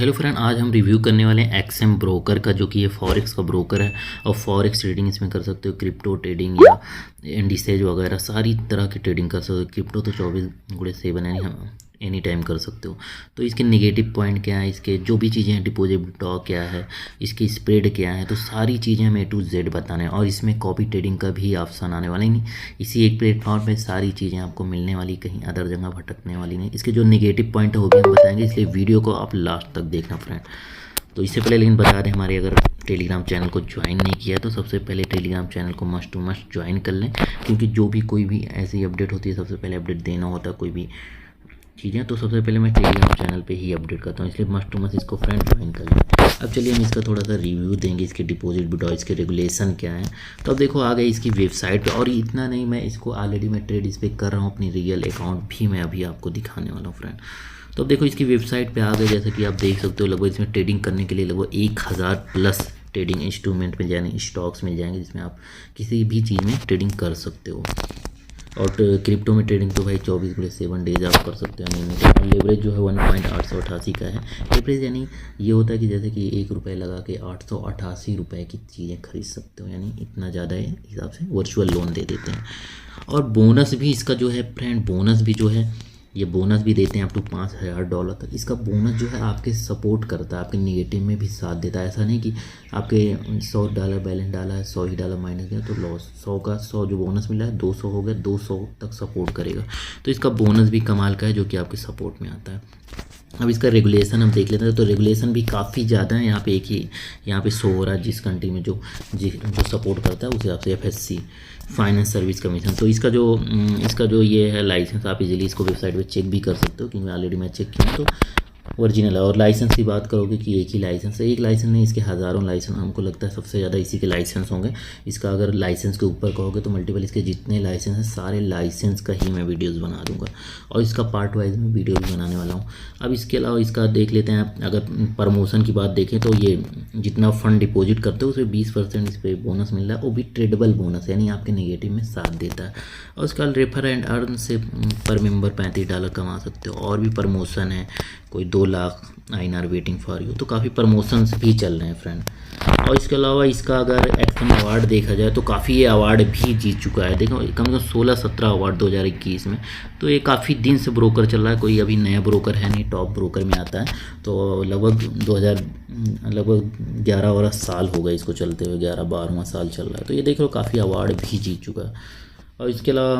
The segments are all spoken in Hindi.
हेलो फ्रेंड, आज हम रिव्यू करने वाले हैं एक्सएम ब्रोकर का, जो कि ये फॉरेक्स का ब्रोकर है। और फॉरेक्स ट्रेडिंग इसमें कर सकते हो, क्रिप्टो ट्रेडिंग या इंडिसेज वगैरह सारी तरह की ट्रेडिंग कर सकते हो। क्रिप्टो तो 24/7 यानी हम एनी टाइम कर सकते हो। तो इसके नेगेटिव पॉइंट क्या है, इसके जो भी चीज़ें हैं, डिपॉजिट विड्रॉ क्या है, इसकी स्प्रेड क्या है, तो सारी चीज़ें हम A to Z बताने हैं। और इसमें कॉपी ट्रेडिंग का भी ऑप्शन आने वाला ही नहीं। इसी एक प्लेटफॉर्म पे सारी चीज़ें आपको मिलने वाली, कहीं अदर जगह भटकने वाली नहीं। इसके जो नेगेटिव पॉइंट है वो भी हम बताएंगे, इसलिए वीडियो को आप लास्ट तक देखना फ्रेंड। तो इससे पहले लेकिन बता दें, हमारे अगर टेलीग्राम चैनल को ज्वाइन नहीं किया है तो सबसे पहले टेलीग्राम चैनल को मस्ट टू मस्ट ज्वाइन कर लें, क्योंकि जो भी कोई भी ऐसी अपडेट होती है सबसे पहले अपडेट देना होता है कोई भी चीज़ें, तो सबसे पहले मैं टेलीग्राम चैनल पे ही अपडेट करता हूँ, इसलिए मस्ट टू मस्ट इसको फ्रेंड ज्वाइन कर लें। अब चलिए हम इसका थोड़ा सा रिव्यू देंगे, इसके डिपॉजिट विड्रॉ, इसके रेगुलेशन क्या है। तो अब देखो आ गए इसकी वेबसाइट पे। और इतना नहीं, मैं इसको ऑलरेडी मैं ट्रेड इस पर कर रहा हूँ, अपनी रियल अकाउंट भी मैं अभी आपको दिखाने वाला हूँ फ्रेंड। तो अब देखो इसकी वेबसाइट पे आ गए, जैसे कि आप देख सकते हो लगभग इसमें ट्रेडिंग करने के लिए लगभग 1000+ ट्रेडिंग इंस्ट्रूमेंट मिल जाएंगे, स्टॉक्स मिल जाएंगे, जिसमें आप किसी भी चीज़ में ट्रेडिंग कर सकते हो। और क्रिप्टो में ट्रेडिंग तो भाई 24/7 डेज आप कर सकते हो महीने के। लेवरेज जो है 1.888 का है। लेवरेज यानी ये होता है कि जैसे कि ₹1 लगा के 888 की चीज़ें खरीद सकते हो, यानी इतना ज़्यादा है हिसाब से वर्चुअल लोन दे देते हैं। और बोनस भी इसका जो है फ्रेंड, बोनस भी जो है ये बोनस भी देते हैं अप टू $5000 तक। इसका बोनस जो है आपके सपोर्ट करता है, आपके नेगेटिव में भी साथ देता है। ऐसा नहीं कि आपके $100 बैलेंस डाला है, $100 माइनस गया तो लॉस। 100 का 100 जो बोनस मिला है 200 हो गया, 200 तक सपोर्ट करेगा। तो इसका बोनस भी कमाल का है, जो कि आपके सपोर्ट में आता है। अब इसका रेगुलेशन हम देख लेते हैं। तो रेगुलेशन भी काफ़ी ज़्यादा है। यहाँ पे एक ही यहाँ पे शो हो रहा है जिस कंट्री में जो सपोर्ट करता है उस हिसाब से FSC, फाइनेंस सर्विस कमीशन। तो इसका जो ये है लाइसेंस, आप इजीली इसको वेबसाइट पे चेक भी कर सकते हो, क्योंकि ऑलरेडी मैं चेक किया तो ओरिजिनल है। और लाइसेंस की बात करोगे कि एक ही लाइसेंस है, एक लाइसेंस नहीं, इसके हज़ारों लाइसेंस, हमको लगता है सबसे ज़्यादा इसी के लाइसेंस होंगे। इसका अगर लाइसेंस के ऊपर कहोगे तो मल्टीपल, इसके जितने लाइसेंस हैं सारे लाइसेंस का ही मैं वीडियोस बना दूंगा, और इसका पार्ट वाइज में वीडियो भी बनाने वाला हूँ। अब इसके अलावा इसका देख लेते हैं, अगर प्रमोशन की बात देखें तो ये जितना फंड डिपॉजिट करते हो उसमें 20% इस पर बोनस मिल रहा है, वो भी ट्रेडेबल बोनस, यानी आपके नेगेटिव में साथ देता है। और उसका रेफर एंड अर्न से पर मेंबर $35 कमा सकते हो। और भी प्रमोशन है, कोई 2 lakh INR waiting for you, तो काफ़ी प्रमोशंस भी चल रहे हैं फ्रेंड। और इसके अलावा इसका अगर एक्सएम अवार्ड देखा जाए तो काफ़ी ये अवार्ड भी जीत चुका है। देखो कम से कम 16-17 अवार्ड 2021 में। तो ये काफ़ी दिन से ब्रोकर चल रहा है, कोई अभी नया ब्रोकर है नहीं, टॉप ब्रोकर में आता है। तो लगभग 11 साल हो गए इसको चलते हुए, 11-12वां साल चल रहा है। तो ये देख लो काफ़ी अवार्ड भी जीत चुका है। और इसके अलावा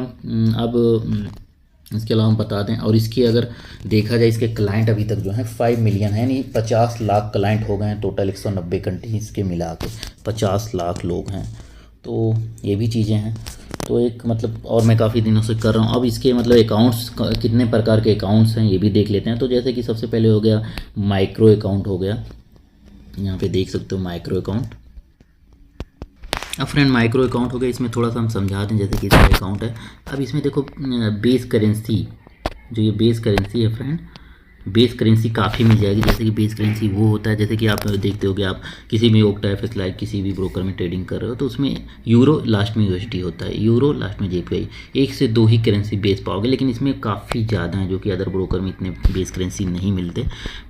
हम बता दें, और इसकी अगर देखा जाए इसके क्लाइंट अभी तक जो है 5 मिलियन है, यानी 50 लाख क्लाइंट हो गए हैं टोटल, 190 कंट्रीज़ के मिला के 50 लाख लोग हैं। तो ये भी चीज़ें हैं। तो एक मतलब, और मैं काफ़ी दिनों से कर रहा हूँ। अब इसके मतलब अकाउंट्स, कितने प्रकार के अकाउंट्स हैं ये भी देख लेते हैं। तो जैसे कि सबसे पहले हो गया माइक्रो अकाउंट हो गया, यहाँ पे देख सकते हो माइक्रो अकाउंट। अब फ्रेंड माइक्रो अकाउंट हो गया, इसमें थोड़ा सा हम समझा दें। जैसे कि इसका अकाउंट है, अब इसमें देखो बेस करेंसी, जो ये बेस करेंसी है फ्रेंड, बेस करेंसी काफ़ी मिल जाएगी। जैसे कि बेस करेंसी वो होता है, जैसे कि आप देखते हो कि आप किसी भी OCTA लाइक किसी भी ब्रोकर में ट्रेडिंग कर रहे हो तो उसमें यूरो लास्ट में USD होता है, यूरो लास्ट में JPY, 1 से 2 ही करेंसी बेस पाओगे। लेकिन इसमें काफ़ी ज़्यादा है, जो कि अदर ब्रोकर में इतने बेस करेंसी नहीं मिलते,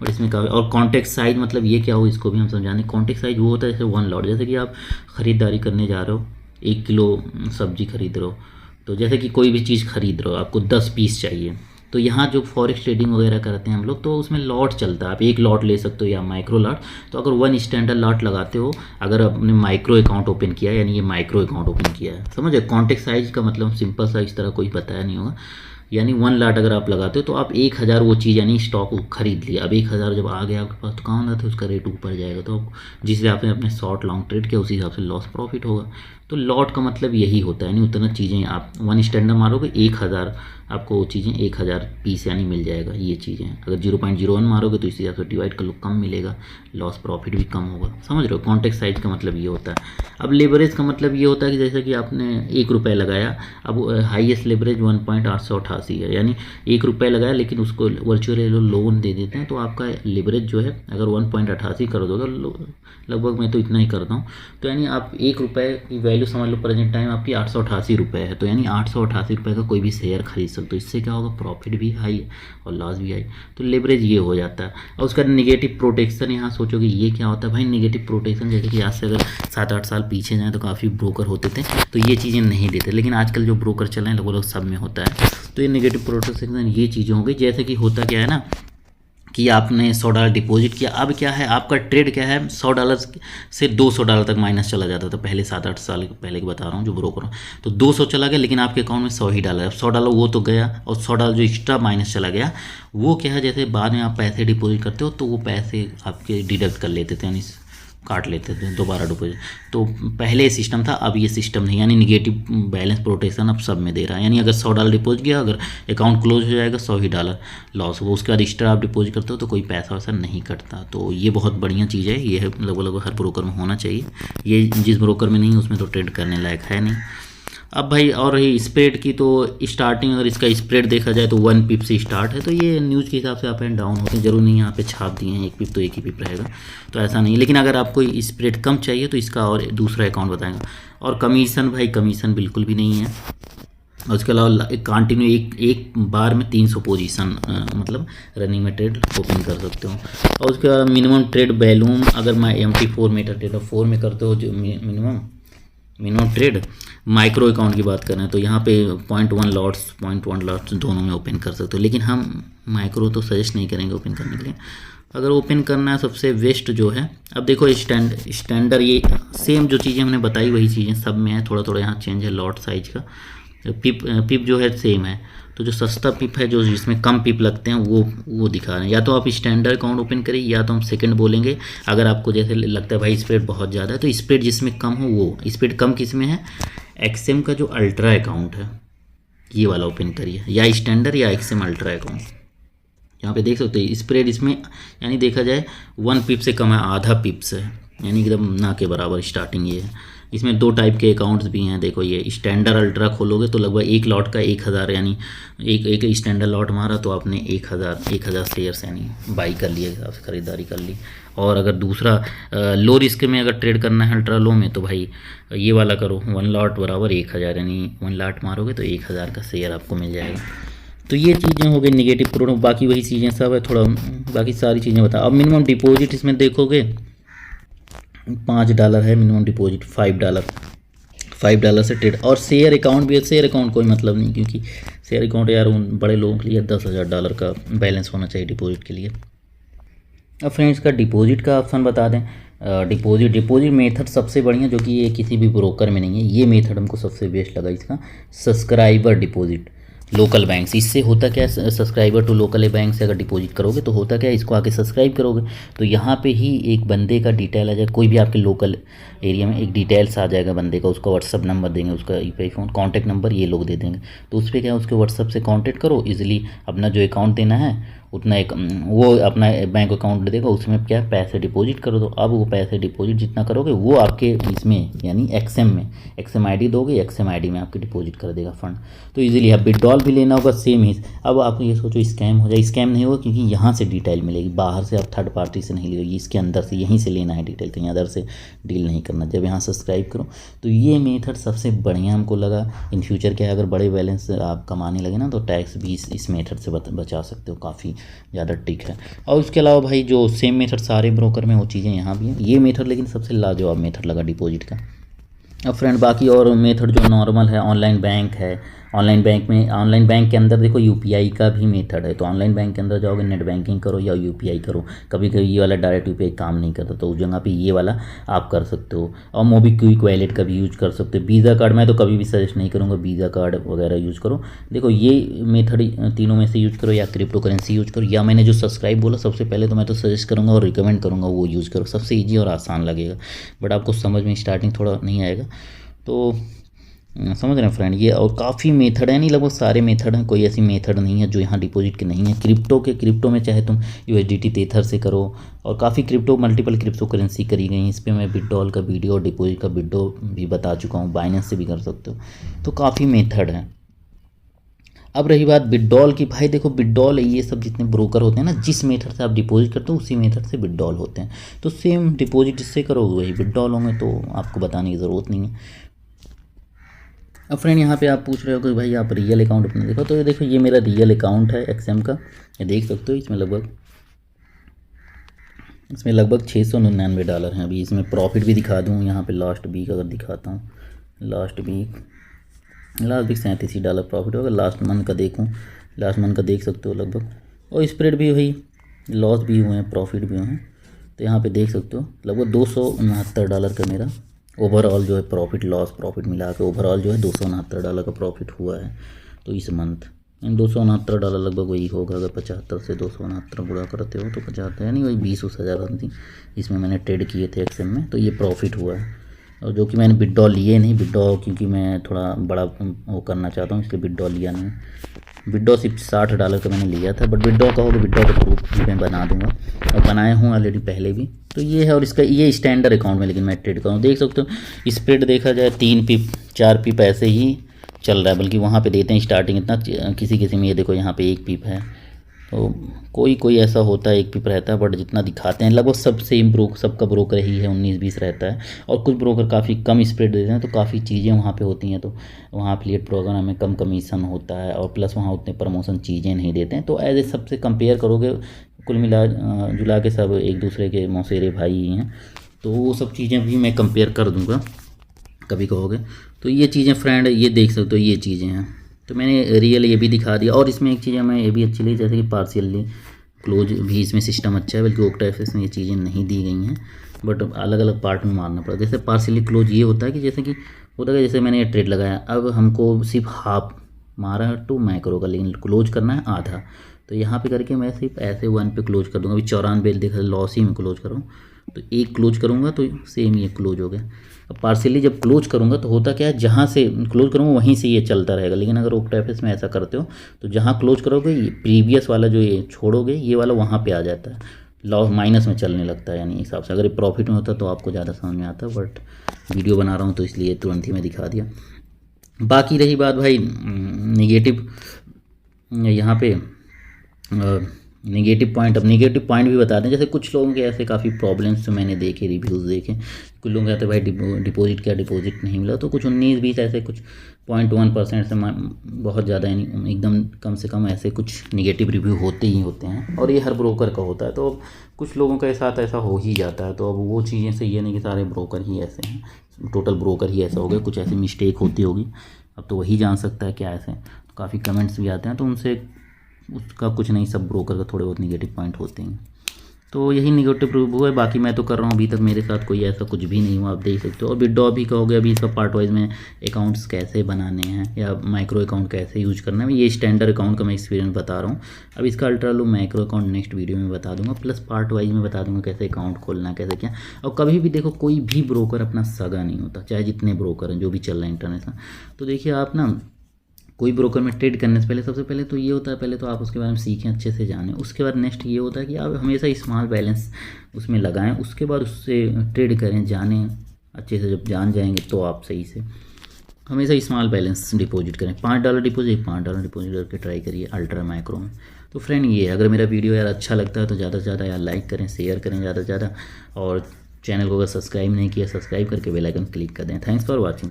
बट इसमें काफ़ी। और कॉन्टेक्ट साइज मतलब ये क्या हो, इसको भी हम समझाने। कॉन्टेक्ट साइज वो होता है जैसे 1 लॉट, जैसे कि आप ख़रीदारी करने जा रहे हो, 1 किलो सब्जी खरीद रहे हो, तो जैसे कि कोई भी चीज़ खरीद रहे हो, आपको 10 पीस चाहिए। तो यहाँ जो फॉरेक्स ट्रेडिंग वगैरह करते हैं हम लोग, तो उसमें लॉट चलता है, आप 1 लॉट ले सकते हो या माइक्रो लॉट। तो अगर 1 स्टैंडर्ड लॉट लगाते हो, अगर आपने माइक्रो अकाउंट ओपन किया है, यानी ये माइक्रो अकाउंट ओपन किया है, समझे। कॉन्टेक्ट साइज का मतलब सिंपल सा इस तरह कोई बताया नहीं होगा, यानी 1 लॉट अगर आप लगाते हो तो आप 1000 वो चीज़ यानी स्टॉक खरीद लिया। अब 1000 जब आ गया आपके पास तो कहाँ होता है, उसका रेट ऊपर जाएगा, तो जिस हिसाब से आपने शॉर्ट लॉन्ग ट्रेड किया उसी हिसाब से लॉस प्रॉफिट होगा। तो लॉट का मतलब यही होता है, यानी उतना चीज़ें आप 1 स्टैंडर्ड मारोगे 1000, आपको वो चीज़ें 1000 पीस यानी मिल जाएगा ये चीज़ें। अगर 0.01 मारोगे तो इसी हिसाब से डिवाइड कर लो, कम मिलेगा, लॉस प्रॉफिट भी कम होगा, समझ रहे हो। कॉन्टेक्ट साइज का मतलब ये होता है। अब लेवरेज का मतलब ये होता है कि जैसे कि आपने ₹1 लगाया, अब हाईएस्ट लेवरेज 1.888 है, यानी ₹1 लगाया लेकिन उसको वर्चुअल लोन दे देते हैं, तो आपका लेवरेज जो है अगर 1.88 कर दो, तो लगभग मैं तो इतना ही करता हूँ। तो यानी आप ₹1 की वैल्यू समझ लो, प्रेजेंट टाइम आपकी ₹888 है, तो यानी ₹888 का कोई भी शेयर खरीद सकते सकते हो। इससे क्या होगा, प्रॉफिट भी हाई और लॉस भी हाई, तो लेवरेज ये हो जाता है। और उसका नेगेटिव प्रोटेक्शन, यहाँ सोचोगे ये क्या होता है भाई, नेगेटिव प्रोटेक्शन जैसे कि आज से अगर 7-8 साल पीछे जाएँ तो काफ़ी ब्रोकर होते थे तो ये चीज़ें नहीं देते, लेकिन आजकल जो ब्रोकर चल रहे हैं वो लोग सब में होता है। तो ये नेगेटिव प्रोटेक्शन ये चीज़ें हो गई। जैसे कि होता क्या है ना कि आपने $100 डिपॉजिट किया, अब क्या है आपका ट्रेड क्या है, $100 से $200 तक माइनस चला जाता था पहले, 7-8 साल पहले की बता रहा हूँ जो ब्रोकर हूँ। तो 200 चला गया, लेकिन आपके अकाउंट में 100 ही डाला है। $100 वो तो गया, और $100 जो एक्स्ट्रा माइनस चला गया वो क्या है, जैसे बाद में आप पैसे डिपॉजिट करते हो तो वो पैसे आपके डिडक्ट कर लेते थे, यानी काट लेते थे दोबारा डिपॉजिट। तो पहले सिस्टम था, अब ये सिस्टम नहीं, यानी निगेटिव बैलेंस प्रोटेक्शन अब सब में दे रहा है। यानी अगर $100 डिपॉजिट किया, अगर अकाउंट क्लोज हो जाएगा $100 लॉस हुआ, उसके बाद एक्स्ट्रा आप डिपॉजिट करते हो तो कोई पैसा वैसा नहीं कटता। तो ये बहुत बढ़िया चीज़ है, ये है लगभग हर ब्रोकर में होना चाहिए। ये जिस ब्रोकर में नहीं उसमें तो ट्रेड करने लायक है नहीं। अब भाई और रही स्प्रेड की, तो स्टार्टिंग अगर इसका स्प्रेड देखा जाए तो 1 पिप से स्टार्ट है। तो ये न्यूज़ के हिसाब से अप एंड डाउन होते हैं, जरूर नहीं यहाँ पे छाप दिए हैं 1 पिप तो 1 ही पिप रहेगा, तो ऐसा नहीं। लेकिन अगर आपको स्प्रेड कम चाहिए तो इसका और दूसरा अकाउंट बताएंगे। और कमीशन भाई, कमीशन बिल्कुल भी नहीं है। और उसके अलावा कंटिन्यू एक बार में 300 पोजीशन मतलब रनिंग में ट्रेड ओपन कर सकते हो। और उसके बाद मिनिमम ट्रेड वैल्यूम, अगर मैं MT4 मीटर ट्रेड 4 में करते हो जो मिनिमम ट्रेड माइक्रो अकाउंट की बात करें तो यहाँ पे 0.1 लॉट्स दोनों में ओपन कर सकते हो। लेकिन हम माइक्रो तो सजेस्ट नहीं करेंगे ओपन करने के लिए। अगर ओपन करना है सबसे बेस्ट जो है, अब देखो स्टैंडर्ड ये सेम जो चीज़ें हमने बताई वही चीज़ें सब में है, थोड़ा थोड़ा यहाँ चेंज है लॉट साइज का। पिप जो है सेम है, तो जो सस्ता पिप है जो जिसमें कम पिप लगते हैं वो दिखा रहे हैं। या तो आप स्टैंडर्ड अकाउंट ओपन करिए, या तो हम सेकंड बोलेंगे। अगर आपको जैसे लगता है भाई स्प्रेड बहुत ज़्यादा है तो स्प्रेड जिसमें कम हो वो, स्प्रेड कम किस में है, एक्सएम का जो अल्ट्रा अकाउंट है ये वाला ओपन करिए, या स्टैंडर्ड या एक्सएम अल्ट्रा अकाउंट। यहाँ पे देख सकते हैं स्प्रेड इसमें यानी देखा जाए 1 पिप से कम है, आधा पिप से, यानी एकदम ना के बराबर स्टार्टिंग ये है। इसमें 2 टाइप के अकाउंट्स भी हैं। देखो ये स्टैंडर्ड अल्ट्रा खोलोगे तो लगभग एक लॉट का 1000, यानी एक स्टैंडर्ड लॉट मारा तो आपने 1000 शेयर्स यानी बाई कर लिए, खरीदारी कर ली। और अगर दूसरा लो रिस्क में अगर ट्रेड करना है अल्ट्रा लो में, तो भाई ये वाला करो, 1 लॉट बराबर 1000, यानी 1 लॉट मारोगे तो 1000 का शेयर आपको मिल जाएगा। तो ये चीज़ें हो गई निगेटिव प्रोडक्ट, बाकी वही चीज़ें सब है, थोड़ा बाकी सारी चीज़ें बता। अब मिनिमम डिपॉजिट इसमें देखोगे $5 है मिनिमम डिपॉजिट, $5 से ट्रेड। और शेयर अकाउंट भी है, शेयर अकाउंट कोई मतलब नहीं, क्योंकि शेयर अकाउंट यार उन बड़े लोगों के लिए $10,000 का बैलेंस होना चाहिए डिपॉजिट के लिए। अब फ्रेंड्स का डिपॉजिट का ऑप्शन बता दें। डिपॉजिट मेथड सबसे बढ़िया जो कि ये किसी भी ब्रोकर में नहीं है, ये मेथड हमको सबसे बेस्ट लगा इसका, सब्सक्राइबर डिपॉजिट लोकल बैंक से। इससे होता क्या है, सब्सक्राइबर टू लोकल बैंक से अगर डिपॉजिट करोगे तो होता क्या है, इसको आके सब्सक्राइब करोगे तो यहाँ पे ही एक बंदे का डिटेल आ जाएगा, कोई भी आपके लोकल एरिया में एक डिटेल्स आ जाएगा बंदे का, उसका व्हाट्सअप नंबर देंगे, उसका यूपीआई फ़ोन कॉन्टैक्ट नंबर ये लोग दे देंगे। तो उस पर क्या है, उसके व्हाट्सअप से कॉन्टैक्ट करो इजीली, अपना जो अकाउंट देना है उतना एक वो अपना बैंक अकाउंट देगा, उसमें क्या पैसे डिपॉजिट करो। तो अब वो पैसे डिपॉजिट जितना करोगे वो आपके इसमें यानी एक्सएम आईडी दोगे, एक्सएम आईडी में आपके डिपॉजिट कर देगा फंड। तो इजीली अब विड्रॉल भी लेना होगा सेम ही। अब आप ये सोचो स्कैम हो जाए, स्कैम नहीं होगा क्योंकि यहाँ से डिटेल मिलेगी, बाहर से आप थर्ड पार्टी से नहीं लेगी, इसके अंदर से यहीं से लेना है डिटेल, कहीं अदर से डील नहीं करना जब यहाँ सब्सक्राइब करो। तो ये मेथड सबसे बढ़िया हमको लगा। इन फ्यूचर क्या है, अगर बड़े बैलेंस आप कमाने लगे ना तो टैक्स भी इस मेथड से बचा सकते हो, काफ़ी ज़्यादा टिक है। और उसके अलावा भाई जो सेम मेथड सारे ब्रोकर में वो चीज़ें यहाँ भी हैं, ये मेथड लेकिन सबसे लाजवाब मेथड लगा डिपॉजिट का। अब फ्रेंड बाकी और मेथड जो नॉर्मल है, ऑनलाइन बैंक है, ऑनलाइन बैंक के अंदर देखो यूपीआई का भी मेथड है। तो ऑनलाइन बैंक के अंदर जाओगे, नेट बैंकिंग करो या यूपीआई करो। कभी कभी ये वाला डायरेक्ट यूपीआई काम नहीं करता तो उस जगह पे ये वाला आप कर सकते हो। और मोबीक्विक वैलेट का भी यूज कर सकते हो। वीज़ा कार्ड मैं तो कभी भी सजेस्ट नहीं करूँगा वीज़ा कार्ड वगैरह यूज़ करो। देखो ये मेथड तीनों में से यूज करो, या क्रिप्टो करेंसी यूज करो, या मैंने जो सब्सक्राइब बोला सबसे पहले तो मैं तो सजेस्ट करूँगा और रिकमेंड करूँगा वो यूज़ करो, सबसे ईजी और आसान लगेगा। बट आपको समझ में स्टार्टिंग थोड़ा नहीं आएगा, तो समझ रहे हैं फ्रेंड ये। और काफ़ी मेथड है, नहीं लगभग सारे मेथड हैं, कोई ऐसी मेथड नहीं है जो यहाँ डिपॉजिट के नहीं है। क्रिप्टो में चाहे तुम USDT तेथर से करो, और काफ़ी मल्टीपल क्रिप्टो करेंसी करी गई हैं। इस पर मैं विड्रॉल का वीडियो और डिपॉजिट का वीडियो भी बता चुका हूँ, बाइनेंस से भी कर सकते हो। तो काफ़ी मेथड है। अब रही बात विड्रॉल की, भाई देखो विड्रॉल ये सब जितने ब्रोकर होते हैं ना, जिस मेथड से आप डिपॉजिट करते हो उसी मेथड से विड्रॉल होते हैं। तो सेम डिपॉजिट जिससे करोगे वही विड्रॉल होंगे, तो आपको बताने की ज़रूरत नहीं है। अब फ्रेंड यहाँ पे आप पूछ रहे हो कि भाई आप रियल अकाउंट अपना देखो, तो ये देखो ये मेरा रियल अकाउंट है एक्सएम का, ये देख सकते हो। इसमें लगभग $699 हैं। अभी इसमें प्रॉफिट भी दिखा दूँ यहाँ पे, लास्ट वीक अगर दिखाता हूँ, लास्ट वीक $37 प्रॉफिट होगा। लास्ट मंथ का देखूँ, लास्ट मंथ का देख सकते हो लगभग, और स्प्रेड भी हुई, लॉस भी हुए हैं, प्रॉफिट भी हुए हैं। तो यहाँ पे देख सकते हो लगभग $269 का मेरा ओवरऑल जो है प्रॉफिट मिला के ओवरऑल जो है $269 का प्रॉफिट हुआ है। तो इस मंथ $269 लगभग वही होगा, अगर 75 से 269 गुणा करते हो तो 50, यानी वही 20-20 समथिंग इसमें मैंने ट्रेड किए थे एक्सएम में, तो ये प्रॉफिट हुआ है। और जो कि मैंने विड्रॉ लिए नहीं, विड्रॉ क्योंकि मैं थोड़ा बड़ा वो करना चाहता हूँ, इसलिए विड्रॉ लिया नहीं। विड्रॉ सिर्फ $60 का मैंने लिया था, बट विड्रॉ का होगा, विड्रॉ का प्रूफ भी मैं बना दूंगा, और बनाए हूँ ऑलरेडी पहले भी। तो ये है, और इसका ये स्टैंडर्ड अकाउंट में लेकिन मैं ट्रेड करूँ, देख सकते हो स्प्रेड देखा जाए 3 पिप 4 पिप ऐसे ही चल रहा है, बल्कि वहाँ पे देते हैं स्टार्टिंग इतना, किसी में ये देखो यहाँ पे 1 पिप है, तो कोई ऐसा होता है 1 पिप रहता है, बट जितना दिखाते हैं लगभग सब सेम सबका ब्रोकर ही है, 19-20 रहता है। और कुछ ब्रोकर काफ़ी कम स्प्रेड देते हैं, तो काफ़ी चीज़ें वहाँ पे होती हैं, तो वहाँ एफिलिएट प्रोग्राम में कम कमीशन होता है, और प्लस वहाँ उतने प्रमोशन चीज़ें नहीं देते हैं। तो एज ए सबसे कंपेयर करोगे, कुल मिला जुला के सब एक दूसरे के मौसेरे भाई ही हैं, तो वो सब चीज़ें भी मैं कंपेयर कर दूँगा कभी कहोगे। तो ये चीज़ें फ्रेंड ये देख सकते हो, ये चीज़ें हैं। तो मैंने रियल ये भी दिखा दिया, और इसमें एक चीज़ हमें ये भी अच्छी लगी, जैसे कि पार्शियली क्लोज भी इसमें सिस्टम अच्छा है, बल्कि OctaFX में ये चीज़ें नहीं दी गई हैं, बट अलग अलग पार्ट में मारना पड़ा। जैसे पार्शियली क्लोज ये होता है कि जैसे कि होता है, जैसे मैंने ये ट्रेड लगाया, अब हमको सिर्फ हाफ मारा टू माइक्रो का, लेकिन क्लोज करना है आधा, तो यहाँ पे करके मैं सिर्फ ऐसे 1 पे क्लोज कर दूँगा। अभी 94 देखा लॉस ही में क्लोज कर रहा हूँ, तो एक क्लोज करूँगा तो सेम ये क्लोज हो गया। अब पार्शियली जब क्लोज करूँगा तो होता क्या है, जहाँ से क्लोज करूँगा वहीं से ये चलता रहेगा, लेकिन अगर OctaFX में ऐसा करते हो तो जहाँ क्लोज करोगे ये प्रीवियस वाला जो ये छोड़ोगे, ये वाला वहाँ पे आ जाता है, लॉस माइनस में चलने लगता है। यानी हिसाब से अगर ये प्रॉफिट में होता तो आपको ज़्यादा समझ में आता, बट वीडियो बना रहा हूँ तो इसलिए तुरंत ही मैं दिखा दिया। बाकी रही बात भाई निगेटिव, यहाँ पे नेगेटिव पॉइंट, अब नेगेटिव पॉइंट भी बता दें। जैसे कुछ लोगों के ऐसे काफ़ी प्रॉब्लम्स तो मैंने देखे, रिव्यूज़ देखे, कुछ लोग कहते हैं भाई डिपॉजिट क्या, डिपॉजिट नहीं मिला, तो कुछ 19-20 ऐसे कुछ 0.1% से बहुत ज़्यादा, यानी एकदम कम से कम ऐसे कुछ नेगेटिव रिव्यू होते ही होते हैं, और ये हर ब्रोकर का होता है। तो अब कुछ लोगों के साथ ऐसा हो ही जाता है, तो अब वो चीज़ें से ये नहीं कि सारे ब्रोकर ही ऐसे हैं, टोटल ब्रोकर ही ऐसा हो गया, कुछ ऐसी मिस्टेक होती होगी, अब तो वही जान सकता है क्या ऐसे। तो काफ़ी कमेंट्स भी आते हैं, तो उनसे उसका कुछ नहीं, सब ब्रोकर का थोड़े बहुत नेगेटिव पॉइंट होते हैं। तो यही नेगेटिव रिव्यू है, बाकी मैं तो कर रहा हूँ, अभी तक मेरे साथ कोई ऐसा कुछ भी नहीं हुआ, आप देख सकते हो। और विड्रॉ भी कहोगे, अभी इसका पार्ट वाइज में अकाउंट्स कैसे बनाने हैं या माइक्रो अकाउंट कैसे यूज करना है, ये स्टैंडर्ड अकाउंट का मैं एक्सपीरियंस बता रहा हूँ। अब इसका ultra low micro account next video में बता दूंगा, प्लस पार्ट वाइज में बता दूंगा कैसे अकाउंट खोलना है, कैसे क्या। और कभी भी देखो, कोई भी ब्रोकर अपना सगा नहीं होता, चाहे जितने ब्रोकर हैं जो भी चल रहे हैं इंटरनेशनल। तो देखिए आप ना, कोई ब्रोकर में ट्रेड करने से पहले सबसे पहले तो ये होता है, पहले तो आप उसके बारे में सीखें, अच्छे से जानें। उसके बाद नेक्स्ट ये होता है कि आप हमेशा स्मॉल बैलेंस उसमें लगाएं, उसके बाद उससे ट्रेड करें, जानें अच्छे से। जब जान जाएंगे तो आप सही से हमेशा स्मॉल बैलेंस डिपॉजिट करें, $5 डिपॉजिट, $5 डिपॉजिट करके ट्राई करिए अल्ट्रा माइक्रो में। तो फ्रेंड ये, अगर मेरा वीडियो यार अच्छा लगता है तो ज़्यादा से ज़्यादा यार लाइक करें, शेयर करें ज़्यादा से ज़्यादा, और चैनल को अगर सब्सक्राइब नहीं किया, सब्सक्राइब करके बेल आइकन क्लिक कर दें। Thanks for watching.